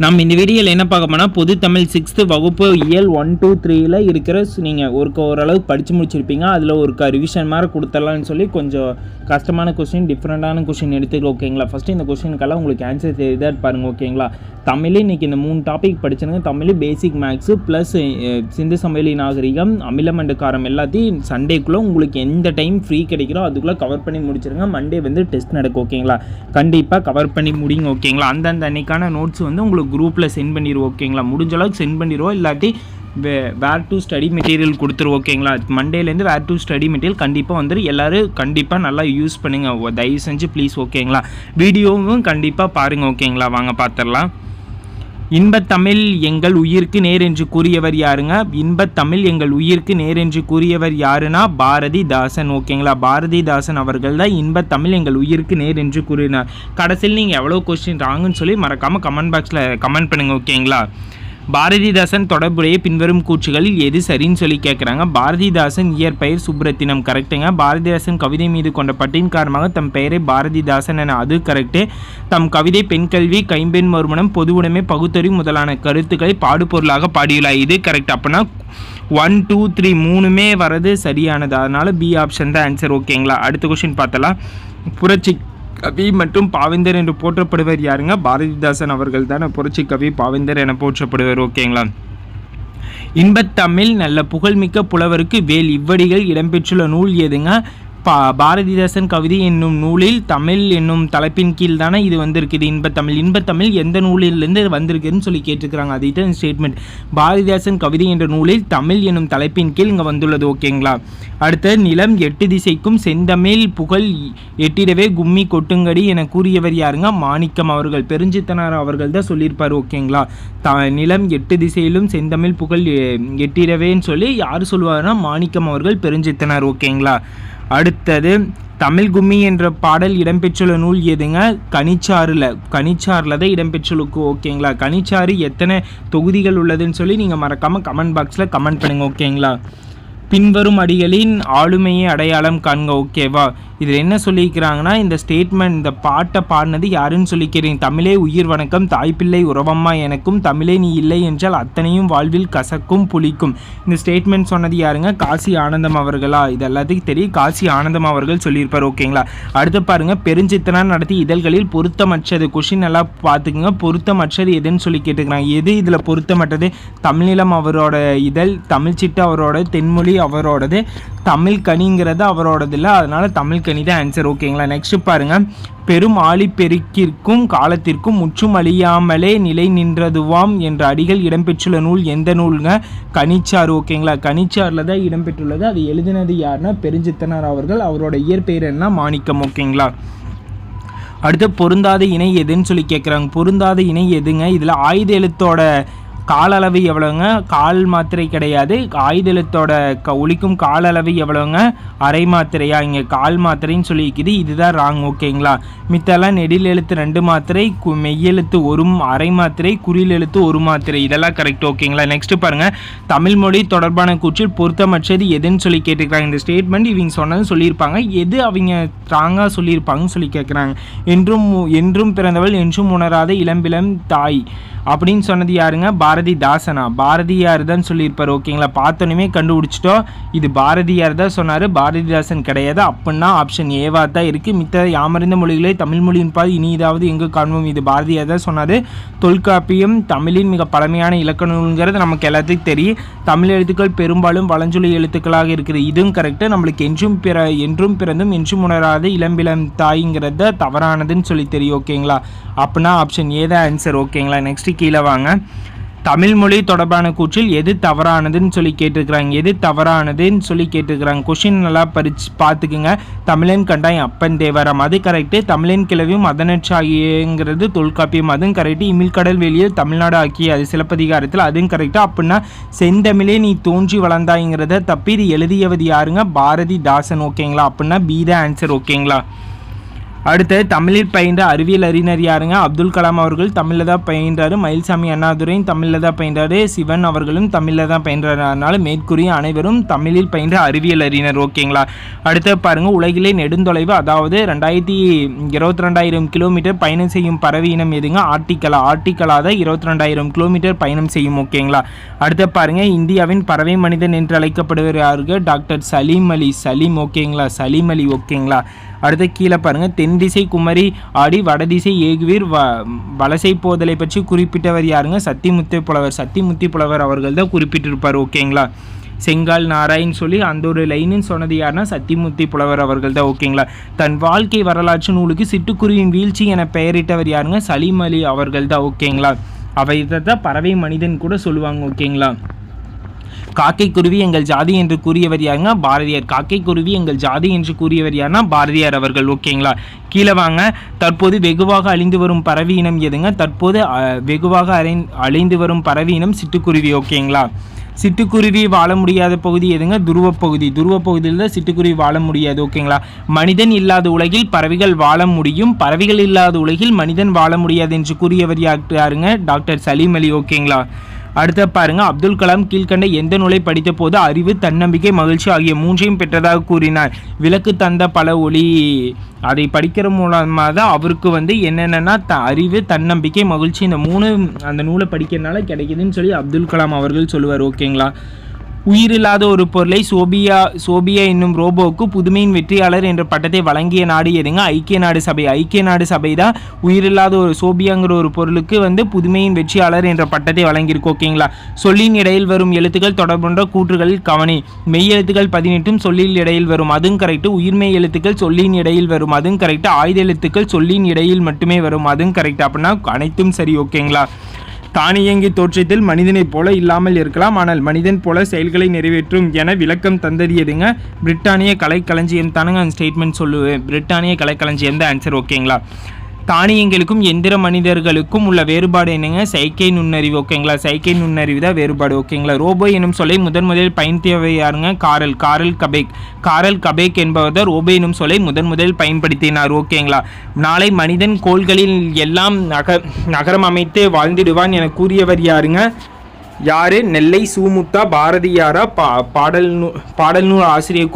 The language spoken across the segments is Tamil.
நம்ம இந்த வீடியோவில் என்ன பார்க்க போனால் பொது தமிழ் 6th வகுப்பு இயல் 1, 2, 3ல் இருக்கிற நீங்கள் ஓரளவுக்கு படித்து முடிச்சிருப்பீங்க. அதில் ஒரு ரிவிஷன் மாதிரி கொடுத்துடலான்னு சொல்லி கொஞ்சம் கஷ்டமான கொஸ்டின், டிஃப்ரெண்ட்டான கொஸ்டின் எடுத்துக்கலாம். ஓகேங்களா? ஃபஸ்ட்டு இந்த கொஸ்டினுக்கெல்லாம் உங்களுக்கு ஆன்சர் தெரியுதா பாருங்கள். ஓகேங்களா? தமிழ் இன்றைக்கி இந்த 3 டாபிக் படிச்சிருங்க. தமிழ் பேசிக் மேக்ஸு ப்ளஸ் சிந்து சமவெளி நாகரிகம், அமிலம் அண்டு காரம் எல்லாத்தையும் சண்டேக்குள்ளே உங்களுக்கு எந்த டைம் ஃப்ரீ கிடைக்கிறோ அதுக்குள்ளே கவர் பண்ணி முடிச்சிருங்க. மண்டே டெஸ்ட் நடக்கும். ஓகேங்களா? கண்டிப்பாக கவர் பண்ணி முடிங்க. ஓகேங்களா? அந்தந்த அன்னைக்கான நோட்ஸ் உங்களுக்கு குரூப்பில் சென்ட் பண்ணிடுவோம். ஓகேங்களா? முடிஞ்ச அளவுக்கு சென்ட் பண்ணிடுவோம். இல்லாட்டி வேர் டு ஸ்டடி மெட்டீரியல் கொடுத்துருவோம். ஓகேங்களா? மண்டேலேருந்து வேர் டு ஸ்டடி மெட்டீரியல் கண்டிப்பாக வந்துடும். எல்லோரும் கண்டிப்பாக நல்லா யூஸ் பண்ணுங்கள், தயவு செஞ்சு ப்ளீஸ். ஓகேங்களா? வீடியோவும் கண்டிப்பாக பாருங்கள். ஓகேங்களா? வாங்க பார்த்துடலாம். இன்பத்தமிழ் எங்கள் உயிருக்கு நேர் என்று கூறியவர் யாருங்க? இன்பத்தமிழ் எங்கள் உயிருக்கு நேர் என்று கூறியவர் யாருன்னா பாரதிதாசன். ஓகேங்களா? பாரதிதாசன் அவர்கள் தான் இன்பத்தமிழ் எங்கள் உயிருக்கு நேர் என்று கூறினார். கடைசியில் நீங்கள் எவ்வளோ கொஸ்டின் ராங்குன்னு சொல்லி மறக்காமல் கமெண்ட் பாக்ஸில் கமெண்ட் பண்ணுங்கள். ஓகேங்களா? பாரதிதாசன் தொடர்புடைய பின்வரும் கூற்றுகளில் எது சரின்னு சொல்லி கேட்குறாங்க. பாரதிதாசன் இயற்பெயர் சுப்ரத்தினம், கரெக்டுங்க. பாரதிதாசன் கவிதை மீது கொண்ட பற்றின் காரணமாக தம் பெயரை பாரதிதாசன் என, அது கரெக்டு. தம் கவிதை பெண் கல்வி, கைம்பெண் மறுமணம், பொது உடைமை, பகுத்தறிவு முதலான கருத்துக்களை பாடுபொருளாக பாடியுள்ளார். இது கரெக்ட். அப்படின்னா 1, 2, 3 மூணுமே வரது சரியானது. அதனால் பி ஆப்ஷன் தான் ஆன்சர். ஓகேங்களா? அடுத்த கொஸ்டின் பார்த்தலாம். புரட்சி கவி மற்றும் பாவேந்தர் என்று போற்றப்படுவர் யாருங்க? பாரதிதாசன் அவர்கள் தானே புரட்சி கவி, பாவேந்தர் என போற்றப்படுவர். ஓகேங்களா? இன்பத்தமிழ் நல்ல புகழ்மிக்க புலவருக்கு வேல் இவ்வடிகள் இடம்பெற்றுள்ள நூல் எதுங்க? பாரதிதாசன் கவிதை என்னும் நூலில் தமிழ் என்னும் தலைப்பின் கீழ் தானே இது வந்திருக்குது. இன்பத்தமிழ் எந்த நூலிலிருந்து வந்திருக்குதுன்னு சொல்லி கேட்டுக்கிறாங்க. அதுதான் ஸ்டேட்மெண்ட். பாரதிதாசன் கவிதை என்ற நூலில் தமிழ் என்னும் தலைப்பின் கீழ் இங்கே வந்துள்ளது. ஓகேங்களா? அடுத்த நிலம் 8 திசைக்கும் செந்தமிழ் புகழ் எட்டிடவே கும்மி கொட்டுங்கடி என கூறியவர் யாருங்க? மாணிக்கம் அவர்கள், பெருஞ்சித்தனார் அவர்கள் தான் சொல்லியிருப்பார். ஓகேங்களா? நிலம் 8 திசையிலும் செந்தமிழ் புகழ் எட்டிடவேன்னு சொல்லி யார் சொல்லுவாருன்னா மாணிக்கம் அவர்கள், பெருஞ்சித்தனார். ஓகேங்களா? அடுத்தது தமிழ் கும்மி என்ற பாடல் இடம்பெற்றுள்ள நூல் எதுங்க? கனிச்சாறில் தான் இடம்பெற்றுள்ளது. ஓகேங்களா? கனிச்சாறு எத்தனை தொகுதிகள் உள்ளதுன்னு சொல்லி நீங்கள் மறக்காமல் கமெண்ட் பாக்ஸில் கமெண்ட் பண்ணுங்கள். ஓகேங்களா? பின்வரும் அடிகளின் ஆளுமையை அடையாளம் காண்க. ஓகேவா? இதில் என்ன சொல்லியிருக்கிறாங்கன்னா, இந்த ஸ்டேட்மெண்ட், இந்த பாட்டை பாடினது யாருன்னு சொல்லிக்கிறீங்க. தமிழே உயிர் வணக்கம், தாய்ப்பிள்ளை உறவம்மா எனக்கும், தமிழே நீ இல்லை என்றால் அத்தனையும் வாழ்வில் கசக்கும் புளிக்கும். இந்த ஸ்டேட்மெண்ட் சொன்னது யாருங்க? காசி ஆனந்தம் அவர்களா? இது எல்லாத்துக்கும் தெரியும். காசி ஆனந்தம் அவர்கள் சொல்லியிருப்பார். ஓகேங்களா? அடுத்து பாருங்க, பெருஞ்சித்தனார் நடத்திய இதழ்களில் பொருத்தமற்றது. கொஷின் எல்லாம் பார்த்துக்குங்க. பொருத்தமற்றது எதுன்னு சொல்லி கேட்டுக்கிறாங்க. எது இதில் பொருத்தமற்றது? தமிழ்நிலம் அவரோட இதழ், தமிழ்ச்சிட்டு அவரோட, தென்மொழி அவரோடது, தமிழ் கனிங்கிறது அவரோடது இல்லை. அதனால தமிழ் கனி தான் ஆன்சர். ஓகேங்களா? நெக்ஸ்ட் பாருங்க. பெரும் ஆழிப்பெருக்கிற்கும் காலத்திற்கும் முற்றும் அழியாமலே நிலை நின்றதுவாம் என்ற அடிகள் இடம்பெற்றுள்ள நூல் எந்த நூலுங்க? கனிச்சாறு. ஓகேங்களா? கனிச்சாறில் தான் இடம்பெற்றுள்ளது. அது எழுதினது யாருன்னா பெருஞ்சித்தனார் அவர்கள். அவரோட இயற்பெயர் என்ன? மாணிக்கம். ஓகேங்களா? அடுத்து பொருந்தாத இணை எதுன்னு சொல்லி கேட்குறாங்க. பொருந்தாத இணை எதுங்க? இதில் ஆயுத எழுத்தோட கால அளவு எவ்வளோங்க? கால் மாத்திரை கிடையாது. ஆயுத எழுத்தோட ஒலிக்கும் கால அளவு எவ்வளோங்க? அரை மாத்திரையா? இங்கே கால் மாத்திரைன்னு சொல்லியிருக்குது. இதுதான் ராங். ஓகேங்களா? மித்தெல்லாம் நெடில் எழுத்து 2 மாத்திரை, மெய்யெழுத்து 1 அரை மாத்திரை, குறில் எழுத்து 1 மாத்திரை. இதெல்லாம் கரெக்ட். ஓகேங்களா? நெக்ஸ்ட் பாருங்கள். தமிழ் மொழி தொடர்பான கூற்றில் பொருத்தமற்றது எதுன்னு சொல்லி கேட்டுக்கிறாங்க. இந்த ஸ்டேட்மெண்ட் இவங்க சொன்னது சொல்லியிருப்பாங்க. எது அவங்க ராங்காக சொல்லியிருப்பாங்கன்னு சொல்லி கேட்குறாங்க. என்றும் பிறந்தவள் என்றும் உணராத இளம்பிளம் தாய் அப்படின்னு சொன்னது யாருங்க? பாரதிதாசனா? பாரதியார் தான் சொல்லியிருப்பார். ஓகேங்களா? பார்த்தோன்னே கண்டுபிடிச்சிட்டோம். இது பாரதியார் தான் சொன்னார், பாரதிதாசன் கிடையாது. அப்படின்னா ஆப்ஷன் ஏவா தான் இருக்குது. மித்த யாமறிந்த மொழிகளே தமிழ் மொழியின் பால் இனிதாவது எங்கு காண்போம். இது பாரதியார் தான் சொன்னார். தொல்காப்பியம் தமிழின் மிக பழமையான இலக்கண நூல்ங்கிறது நமக்கு எல்லாத்துக்கும் தெரியும். தமிழ் எழுத்துக்கள் பெரும்பாலும் வளஞ்சொலி எழுத்துக்களாக இருக்குது. இதுவும் கரெக்டு. நம்மளுக்கு என்றும் பிறந்தும் என்றும் உணராத இளம்பிளம் தாய்ங்கிறத தவறானதுன்னு சொல்லி தெரியும். ஓகேங்களா? அப்படின்னா ஆப்ஷன் ஏ தான் ஆன்சர். ஓகேங்களா? நெக்ஸ்ட் கீழே வாங்க. தமிழ் மொழி தொடர்பான கூற்றில் எது தவறானதுன்னு சொல்லி கேட்டுருக்குறாங்க. எது தவறானதுன்னு சொல்லி கேட்டுருக்குறாங்க. கொஷின் நல்லா பார்த்துக்குங்க. தமிழன் கண்டாய் அப்பன் தேவரம், அது கரெக்டு. தமிழன் கிளவியும் அதனற்றாகியங்கிறது தொல்காப்பியம், அதுவும் கரெக்டு. இமிழ்கடல் வெளியில் தமிழ்நாடு ஆக்கிய அது சிலப்பதிகாரத்தில், அதுவும் கரெக்டு. அப்படின்னா செந்தமிழே நீ தோன்றி வளர்ந்தாய்ங்கிறத தப்பி. இது எழுதியவது யாருங்க? பாரதிதாசன். ஓகேங்களா? அப்படின்னா பி தான் ஆன்சர். ஓகேங்களா? அடுத்து தமிழில் பயின்ற அறிவியல் அறிஞர் யாருங்க? அப்துல் கலாம் அவர்கள் தமிழில் தான் பயின்றாரு. மயில்சாமி அண்ணாதுரையும் தமிழில் தான் பயின்றாரு. சிவன் அவர்களும் தமிழில் தான் பயின்றாரு. அதனால் மேற்கூறிய அனைவரும் தமிழில் பயின்ற அறிவியல் அறிஞர். ஓகேங்களா? அடுத்து பாருங்கள், உலகிலே நெடுந்தொலைவு அதாவது 22,000 கிலோமீட்டர் பயணம் செய்யும் பறவை இனம் எதுங்க? ஆர்டிக்கலா தான் 22,000 கிலோமீட்டர் பயணம் செய்யும். ஓகேங்களா? அடுத்து பாருங்கள், இந்தியாவின் பறவை மனிதன் என்று அழைக்கப்படுவர் யாருக்கு? டாக்டர் சலீம் அலி. ஓகேங்களா? சலீம் அலி. ஓகேங்களா? அடுத்து கீழே பாருங்கள், தென் திசை குமரி ஆடி வடதிசை ஏகுவீர் வலசை போதலை பற்றி குறிப்பிட்டவர் யாருங்க? சத்திமுத்தி புலவர் அவர்கள் தான் குறிப்பிட்டிருப்பார். ஓகேங்களா? செங்கால் நாராயண் சொல்லி அந்த ஒரு லைனுன்னு சொன்னது யாருன்னா சத்திமுத்தி புலவர் அவர்கள் தான். ஓகேங்களா? தன் வாழ்க்கை வரலாற்று நூலுக்கு சிட்டுக்குருவின் வீழ்ச்சி என பெயரிட்டவர் யாருங்க? சலீம் அலி அவர்கள் தான். ஓகேங்களா? அவை இதை தான் பறவை மனிதன் கூட சொல்லுவாங்க. ஓகேங்களா? காக்கை குருவி எங்கள் ஜாதி என்று கூறியவர் யாருங்க? பாரதியார். காக்கை குருவி எங்கள் ஜாதி என்று கூறியவர் யாருன்னா பாரதியார் அவர்கள். ஓகேங்களா? கீழே வாங்க, தற்போது வெகுவாக அழிந்து வரும் பறவை இனம் எதுங்க? தற்போது வெகுவாக அழிந்து வரும் பறவை இனம் சிட்டுக்குருவி. ஓகேங்களா? சிட்டுக்குருவி வாழ முடியாத பகுதி எதுங்க? துருவப்பகுதியில் தான் சிட்டுக்குருவி வாழ முடியாது. ஓகேங்களா? மனிதன் இல்லாத உலகில் பறவைகள் வாழ முடியும், பறவைகள் இல்லாத உலகில் மனிதன் வாழ முடியாது என்று கூறியவர் யாருங்க? டாக்டர் சலீம் அலி. ஓகேங்களா? அடுத்த பாருங்க, அப்துல் கலாம் கீழ்கண்ட எந்த நூலை படித்த போது அறிவு, தன்னம்பிக்கை, மகிழ்ச்சி ஆகிய மூன்றையும் பெற்றதாக கூறினார்? விளக்கு தந்த பல ஒளி. அதை படிக்கிற மூலமாக தான் அவருக்கு என்னென்னா அறிவு, தன்னம்பிக்கை, மகிழ்ச்சி இந்த 3 அந்த நூலை படிக்கிறதுனால கிடைக்குதுன்னு சொல்லி அப்துல் கலாம் அவர்கள் சொல்லுவார். ஓகேங்களா? உயிரில்லாத ஒரு பொருளை சோபியா என்னும் ரோபோவுக்கு புதுமையின் வெற்றியாளர் என்ற பட்டத்தை வழங்கிய நாடு எதுங்க? ஐக்கிய நாடு சபை தான் உயிரில்லாத ஒரு சோபியாங்கிற ஒரு பொருளுக்கு புதுமையின் வெற்றியாளர் என்ற பட்டத்தை வழங்கியிருக்கு. ஓகேங்களா? சொல்லின் இடையில் வரும் எழுத்துக்கள் தொடர்புன்ற கூற்றுகளில் கவனி. மெய் எழுத்துக்கள் 18 சொல்லில் இடையில் வரும், அதுவும் கரெக்ட். உயிர்மெய் எழுத்துக்கள் சொல்லின் இடையில் வரும், அதுவும் கரெக்ட். ஆயுத எழுத்துக்கள் சொல்லின் இடையில் மட்டுமே வரும், அதுவும் கரெக்ட். அப்படின்னா அனைத்தும் சரி. ஓகேங்களா? தானியங்கி தோற்றத்தில் மனிதனைப் போல இல்லாமல் இருக்கலாம், ஆனால் மனிதன் போல செயல்களை நிறைவேற்றும் என விளக்கம் தந்தது எதுங்க? பிரிட்டானிய கலைக்களஞ்சியம் தானுங்க அந்த ஸ்டேட்மெண்ட் சொல்லுவேன். பிரிட்டானிய கலைக்களஞ்சியம் தான் ஆன்சர். ஓகேங்களா? தானியங்களுக்கும் எந்திர மனிதர்களுக்கும் உள்ள வேறுபாடு என்னங்க? செயற்கை நுண்ணறிவு. ஓகேங்களா? செயற்கை நுண்ணறிவு தான் வேறுபாடு. ஓகேங்களா? ரோபோ எனும் சொல்லை முதலில் பயன்படுத்தியவை யாருங்க? காரல் கபேக் என்பவர் ரோபோ எனும் சொல்லை முதலில் பயன்படுத்தினார். ஓகேங்களா? நாளை மனிதன் கோள்களில் எல்லாம் நகரம் அமைத்து வாழ்ந்திடுவான் என கூறியவர் யாருங்க? யார்? நெல்லை சூமுத்தா. பாரதியாரா? பாடல் நூல் ஆசிரியர்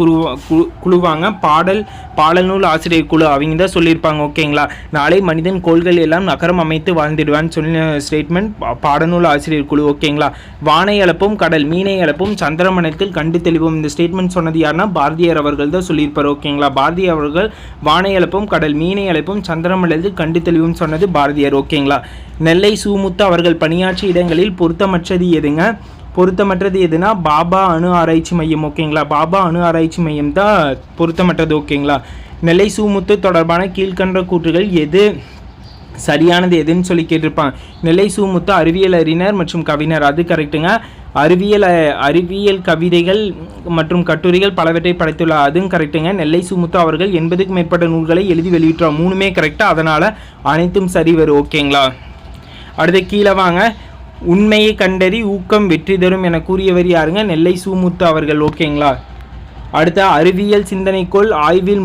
குழுவாங்க. பாடல் நூல் ஆசிரியர் குழு அவங்க தான் சொல்லியிருப்பாங்க. ஓகேங்களா? நாளை மனிதன் கோள்கள் எல்லாம் நகரம் அமைத்து வாழ்ந்துடுவான்னு சொன்ன ஸ்டேட்மெண்ட் பாடநூல் ஆசிரியர் குழு. ஓகேங்களா? வானை அளப்பும் கடல், மீனை அளப்பும் சந்திரமணத்தில் கண்டு தெளிவோம் இந்த ஸ்டேட்மெண்ட் சொன்னது யாருன்னா பாரதியார் அவர்கள் தான் சொல்லியிருப்பார். ஓகேங்களா? பாரதியார் அவர்கள் வானை அளப்பும் கடல், மீனை அளப்பும் சந்திரமணத்தில் கண்டு தெளிவோம் சொன்னது பாரதியார். ஓகேங்களா? நெல்லை சூமுத்தா அவர்கள் பணியாற்றிய இடங்களில் பொருத்தமற்றது எதுனா பாபா அணு ஆராய்ச்சி மையம். ஓகேங்களா? பாபா அணு ஆராய்ச்சி மையம் தான் பொருத்தமற்றது. ஓகேங்களா? நெல்லை சூமுத்து தொடர்பான கீழ்கண்ட கூற்றுகள் எது சரியானது எதுன்னு சொல்லி கேட்டிருப்பாங்க. நெல்லை சூமுத்து அறிவியல் அறிஞர் மற்றும் கவிஞர், அது கரெக்டுங்க. அறிவியல் கவிதைகள் மற்றும் கட்டுரைகள் பலவற்றை படைத்துள்ளார், அதுவும் கரெக்டுங்க. நெல்லை சூமுத்து அவர்கள் 80க்கும் மேற்பட்ட நூல்களை எழுதி வெளியிட்டார், 3மே கரெக்டாக, அதனால் அனைத்தும் சரி வரும். ஓகேங்களா? அடுத்து கீழே வாங்க, உண்மையை கண்டறி ஊக்கம் வெற்றி தரும் என கூறியவர் யாருங்க? நெல்லை சூமுத்து அவர்கள். ஓகேங்களா? அடுத்த அறிவியல் சிந்தனைக்குள் ஆய்வில்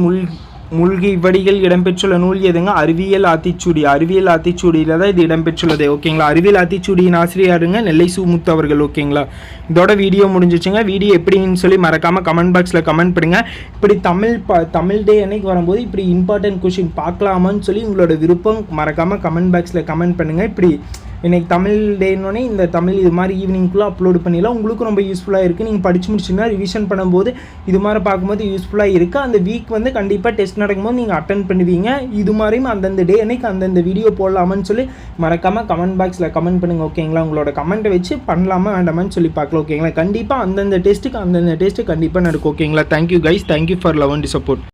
மூழ்கி இவ்வடிகள் இடம்பெற்றுள்ள நூல் எதுங்க? அறிவியல் ஆத்திச்சூடியில் தான் இது இடம்பெற்றுள்ளது. ஓகேங்களா? அறிவியல் ஆத்திச்சூடியின் ஆசிரியருங்க நெல்லை சூமுத்து அவர்கள். ஓகேங்களா? இதோட வீடியோ முடிஞ்சிச்சுங்க. வீடியோ எப்படின்னு சொல்லி மறக்காமல் கமெண்ட் பாக்ஸில் கமெண்ட் பண்ணுங்கள். இப்படி தமிழ் டே அன்னைக்கு வரும்போது இப்படி இம்பார்ட்டன்ட் கொஷின் பார்க்கலாமான்னு சொல்லி உங்களோட விருப்பம் மறக்காமல் கமெண்ட் பாக்ஸில் கமெண்ட் பண்ணுங்கள். இப்படி இன்றைக்கி தமிழ் டேன்னொடனே இந்த தமிழ் இது மாதிரி ஈவினிங்குள்ளே அப்லோடு பண்ணிடலாம். உங்களுக்கும் ரொம்ப யூஸ்ஃபுல்லாக இருக்குது. நீங்கள் படித்து முடிச்சிங்கன்னா ரிவிஷன் பண்ணும்போது இது மாதிரி பார்க்கும்போது யூஸ்ஃபுல்லாக இருக்குது. அந்த வீக் கண்டிப்பாக டெஸ்ட் நடக்கும்போது நீங்கள் அட்டன் பண்ணுவீங்க. இது மாதிரியும் அந்தந்த டே அன்னைக்கு அந்தந்த வீடியோ போடலாமான்னு சொல்லி மறக்காமல் கமெண்ட் பாக்ஸில் கமெண்ட் பண்ணுங்கள். ஓகேங்களா? உங்களோட கமெண்ட்டை வச்சு பண்ணலாமா வேண்டாமான்னு சொல்லி பார்க்கலாம். ஓகேங்களா? கண்டிப்பாக அந்தந்த டெஸ்ட்டு கண்டிப்பாக நடக்கும். ஓகேங்களா? Thank you guys, thank you for love and support.